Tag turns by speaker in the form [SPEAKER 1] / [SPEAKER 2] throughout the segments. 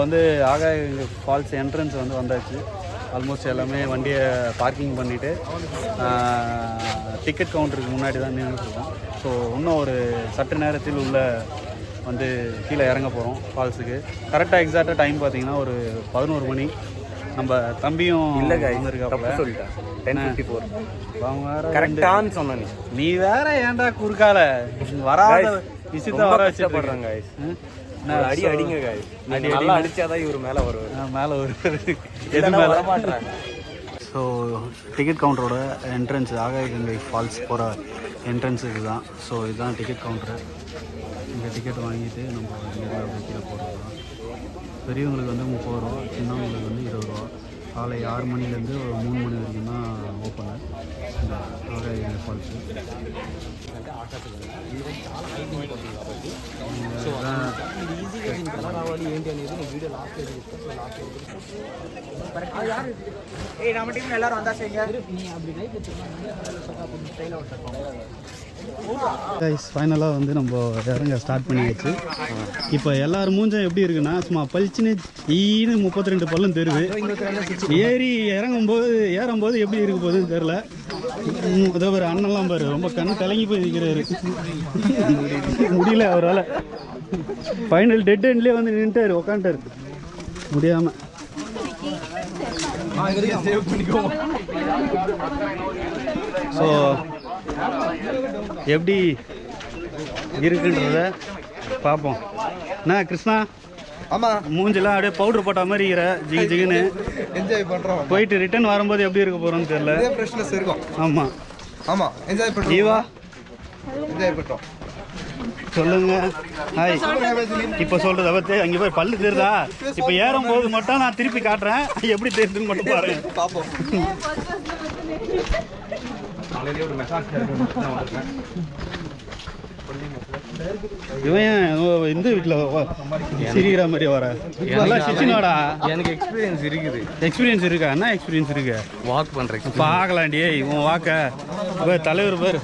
[SPEAKER 1] வந்து ஆகாய falls entrance வந்து வந்தாச்சு. ஆல்மோஸ்ட் எல்லாமே வண்டியை பார்க்கிங் பண்ணிவிட்டு டிக்கெட் கவுண்டருக்கு முன்னாடி தான் நின்றுட்டுருக்கோம். ஸோ இன்னும் ஒரு சற்று நேரத்தில் உள்ள வந்து கீழே இறங்க போகிறோம் ஃபால்ஸுக்கு. கரெக்டாக எக்ஸாக்டாக டைம் பார்த்தீங்கன்னா ஒரு 11 மணி. நம்ம தம்பியும்
[SPEAKER 2] வந்துருக்காப்புல சொல்லிட்டேன் 10:54.
[SPEAKER 1] கரெக்டானு சொன்ன நீ வேற ஏன்டா குறுக்கால வராத விஷயத்த வர வச்சுப்படுறாங்க.
[SPEAKER 2] அடி அடிங்க காய்ஸ், நல்லா அடிச்சாதான் இவர் மேலே வருவார்.
[SPEAKER 1] மேலே வருவார், எது மேலே வரமாட்டுறாங்க. ஸோ டிக்கெட் கவுண்டரோட என்ட்ரன்ஸ் ஆகாய கங்கை ஃபால்ஸ் போகிற என்ட்ரன்ஸ் இதுதான். ஸோ இதுதான் டிக்கெட் கவுண்டரு. இங்கே டிக்கெட் வாங்கிட்டு நம்ம இங்கே கீழே போடுறோம். பெரியவங்களுக்கு வந்து 30 ரூபா, சின்னவங்களுக்கு வந்து 20 ரூபா. காலை 6 மணிலேருந்து ஒரு 3 மணி வரைக்கும் தான் ஓப்பனு இந்த ஆகாய ஃபால்ஸு.
[SPEAKER 2] எல்லாரும் வந்தா
[SPEAKER 1] ஃபைனலாக வந்து நம்ம இறங்க ஸ்டார்ட் பண்ணியாச்சு. இப்போ எல்லாரும் மூஞ்சும் எப்படி இருக்குன்னா சும்மா பளிச்சுன்னு 32 பல்லும் தெரியுது. ஏறி ஏறும்போது எப்படி இருக்க போகுதுன்னு தெரில. அதோ ஒரு அண்ணெல்லாம் பாரு ரொம்ப கண்ணு கலங்கி போய் நிற்கிறாரு. முடியல அவரால். ஃபைனல் டெட் எண்ட்லேயே வந்து நின்றுட்டாரு, உக்காண்டாரு முடியாமல். ஸோ எப்படி இருக்குன்றத பார்ப்போம். என்ன கிருஷ்ணா?
[SPEAKER 2] ஆமாம்,
[SPEAKER 1] மூஞ்செல்லாம் அப்படியே பவுடர் போட்ட மாதிரி இருக்கிற ஜிகு ஜிகுன்னு
[SPEAKER 2] என்ஜாய் பண்ணுறோம்.
[SPEAKER 1] போயிட்டு ரிட்டர்ன் வரும்போது எப்படி இருக்க போகிறோன்னு தெரியல.
[SPEAKER 2] ஃப்ரெஷ்னஸ் இருக்கும்.
[SPEAKER 1] ஆமாம்
[SPEAKER 2] ஆமாம், என்ஜாய் பண்ணுறோம்.
[SPEAKER 1] ஜீவா
[SPEAKER 2] என்ஜாய் பண்ணுறோம்.
[SPEAKER 1] சொல்லுங்க. ஹாய். இப்போ சொல்றது பற்றி அங்கே போய் பல்லு தெரியுதா? இப்போ ஏறும்போது மட்டும் நான் திருப்பி காட்டுறேன், எப்படி தெரியுதுன்னு மட்டும் பாருங்க.
[SPEAKER 2] பார்ப்போம்.
[SPEAKER 1] இவன் இந்த வீட்டில் சிரிக்கிற மாதிரி வர நல்லா சிச்சினோடா.
[SPEAKER 2] எனக்கு எக்ஸ்பீரியன்ஸ் இருக்குது.
[SPEAKER 1] எக்ஸ்பீரியன்ஸ் இருக்கா? என்ன எக்ஸ்பீரியன்ஸ் இருக்கு?
[SPEAKER 2] வாக் பண்ணுறேன்.
[SPEAKER 1] பார்க்கலாண்டி இவன் வாக்க தலைவர் பேர்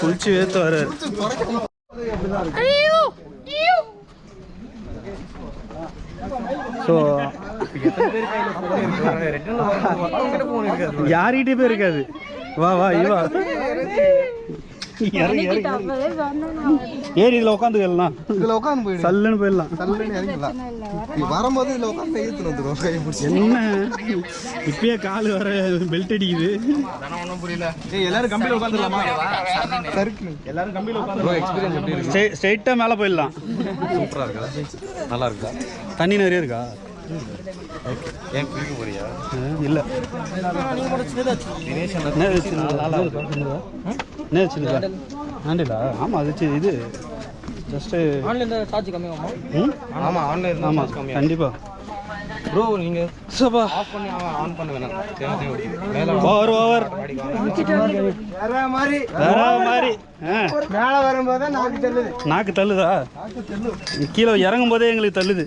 [SPEAKER 1] குளிச்சு வேர்த்து வர்றாரு. ஸோ யார்கிட்டே போய் இருக்காது. வா வா இவா ஏறி இதில் உட்காந்துக்கலாம்.
[SPEAKER 2] இதில் உட்காந்து போயிடு,
[SPEAKER 1] சல்லுன்னு போயிடலாம்.
[SPEAKER 2] வரும்போது இதில் உட்காந்து கையெழுத்து வந்துடும். கை பிடிச்சி
[SPEAKER 1] என்ன இப்பயே கால் வர பெல்ட் அடிக்குது.
[SPEAKER 2] ஒன்றும் புரியல. எல்லாரும் கம்பியில் உட்காந்துடலாமா? எல்லாரும் கம்பியில் உட்காந்து எக்ஸ்பீரியன்ஸ் எப்படி இருக்கு?
[SPEAKER 1] ஸ்ட்ரெயிட்டாக மேலே போயிடலாம்.
[SPEAKER 2] சூப்பராக இருக்கா? நல்லா இருக்கா?
[SPEAKER 1] தண்ணி நிறைய இருக்கா?
[SPEAKER 2] ஏன் குளிக்க போறியா?
[SPEAKER 1] இல்லை ஆண்டிலா. ஆமாம் அது இது ஜஸ்ட்டு
[SPEAKER 2] ஆன்லைனில் சார்ஜ் கம்மியாகுமா? ஆமாம், ஆன்லைன்.
[SPEAKER 1] ஆமாம் கண்டிப்பாக
[SPEAKER 2] ப்ரோ. நீங்கள்
[SPEAKER 1] சப்பா
[SPEAKER 2] ஆஃப் பண்ணி ஆன் பண்ண வேணாம்.
[SPEAKER 1] ஓவர்
[SPEAKER 2] வேற மாதிரி மேலே வரும்போது
[SPEAKER 1] நாக்கு தள்ளுதா? கீழே இறங்கும் போதே எங்களுக்கு தள்ளுது.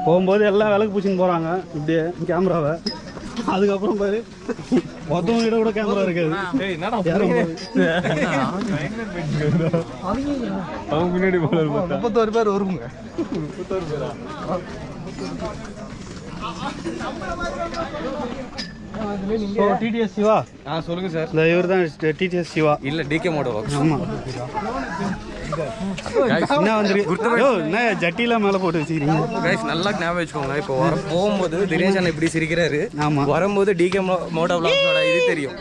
[SPEAKER 1] போகும்போது எல்லாம் விளக்கு பூச்சின்னு போகிறாங்க இப்படியே கேமராவை. அதுக்கப்புறம் பாரு மொத்தவங்கிட்ட கூட கேமரா இருக்காது.
[SPEAKER 2] அவங்க முன்னாடி 31 பேர் வருவாங்க. 31 பேரா?
[SPEAKER 1] டிடிஎஸ் சிவா.
[SPEAKER 2] சொல்லுங்க சார்.
[SPEAKER 1] இந்த இவர் தான் டிடிஎஸ் சிவா.
[SPEAKER 2] இல்லை, டிகே மோட்டோ.
[SPEAKER 1] ஆமாம். என்ன வந்துருக்கு ஜட்டிலாம் மேலே போட்டு வச்சுக்கிறீங்க?
[SPEAKER 2] கைஸ் நல்லா ஞாபகம் வச்சுக்கோங்க. இப்போ போகும்போது தினேஷ் அண்ணா இப்படி சிரிக்கிறாரு.
[SPEAKER 1] ஆமாம்.
[SPEAKER 2] வரும்போது டிகே மோட்டோ விளாக்ஸோட இது தெரியும்.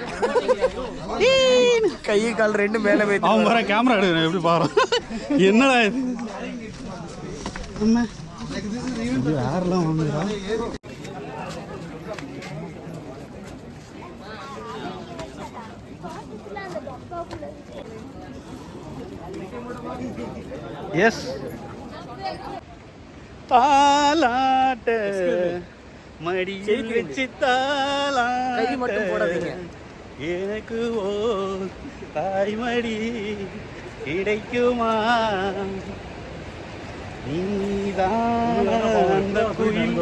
[SPEAKER 2] கை கால் ரெண்டு மேலே போய்
[SPEAKER 1] அவன் வர கேமரா எடுக்கிறேன் எப்படி பாரு. என்னடா இது யாரெல்லாம் வாங்குறா? எஸ் தாலாட்ட மடியில் வச்சு தாலாட்ட எனக்கு ஓ தாய்மடி கிடைக்குமா? நீதான் அந்த குயில்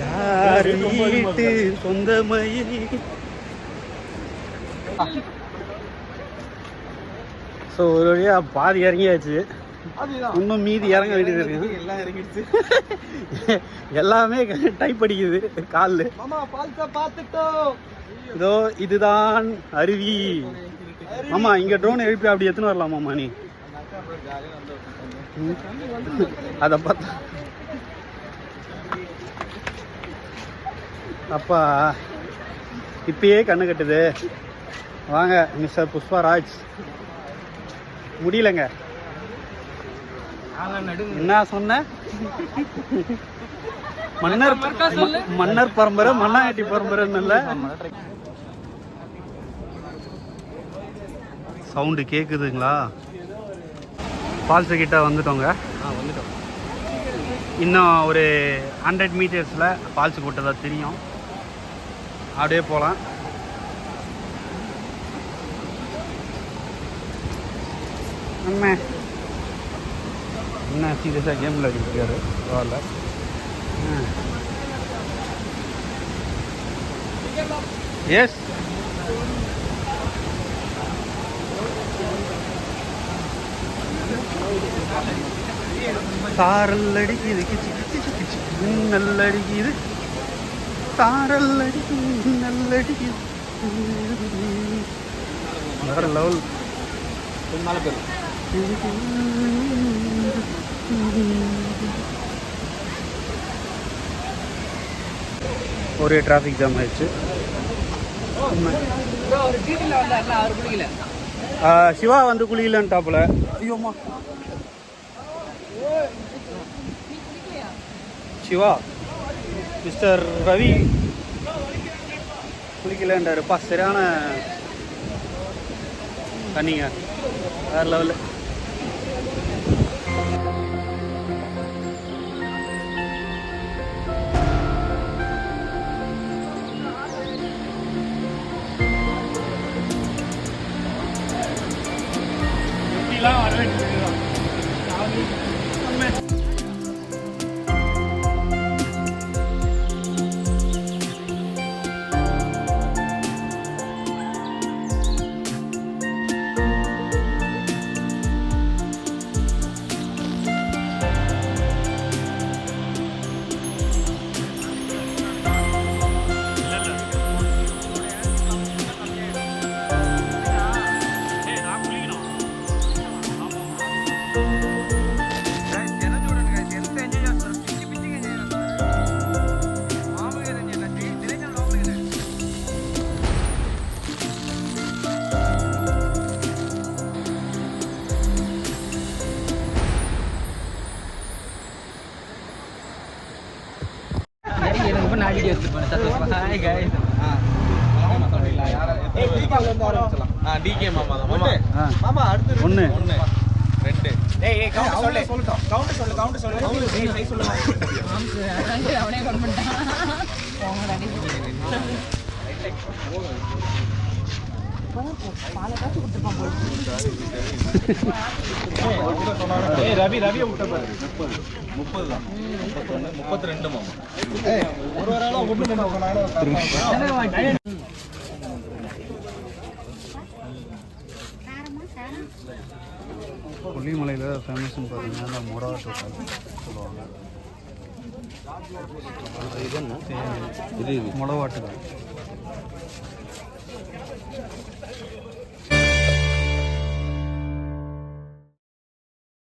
[SPEAKER 1] யார் வீட்டு சொந்த மயில். ஸோ ஒரு வழியாக பாதி இறங்கியாச்சு,
[SPEAKER 2] அதுதான்
[SPEAKER 1] இன்னும் மீதி இறங்க வேண்டியது இருக்கு.
[SPEAKER 2] எல்லாம் இறங்கிடுச்சு.
[SPEAKER 1] எல்லாமே டைப் அடிக்குது காலில்.
[SPEAKER 2] மாமா பால்ஸா பார்த்துட்டோம்.
[SPEAKER 1] இதோ இதுதான் அருவி. ஆமாம், இங்கே ட்ரோன் எழுப்பி அப்படி எத்தனை வரலாமாம்மா நீ? அதை பார்த்தா அப்பா இப்பயே கண்ணு கட்டுது. வாங்க மிஸ்டர் புஷ்பராஜ். முடியலங்க. என்ன சொன்ன? மன்னர் பரம்பரை, மண்ணாங்கட்டி பரம்பரைன்னு சவுண்டு கேட்குதுங்களா? ஃபால்ஸு கிட்ட வந்துட்டோங்க. இன்னும் ஒரு 100 மீட்டர்ஸில் ஃபால்ஸு போட்டதா தெரியும். அப்படியே போகலாம். என்ன சீரியஸாக கேமில் இருக்காரு பரவாயில்ல. எஸ், சாரல் அடிக்குது, கிச்சு கிச்சு கிச்சு நல்ல அடிக்குது, சாரல் அடிக்குது நல்ல அடிக்குது. வேற லெவல். ஒரே டிராஃபிக் ஜாம் ஆயிடுச்சு. சிவா வந்து குளிக்கலன்ட்டாப்புல. ஐயோம்மா, சிவா மிஸ்டர் ரவி குளிக்கலன்றாருப்பா. சரியான தண்ணிங்க, வேற லெவலு. ஒன்று
[SPEAKER 2] 2 ரவி ரவியை விட்ட பாரு. 30 தான், 31, 32 மாமா. ஒரு ஆளா ஒண்ணு சொன்னாங்க.
[SPEAKER 1] கொல்லிமலையில் ஃபேமஸ்ன்னு பார்த்தீங்கன்னா மொடா டோட்டல் சொல்லுவாங்க. இது என்ன? இது மொடவாட்டு தான்.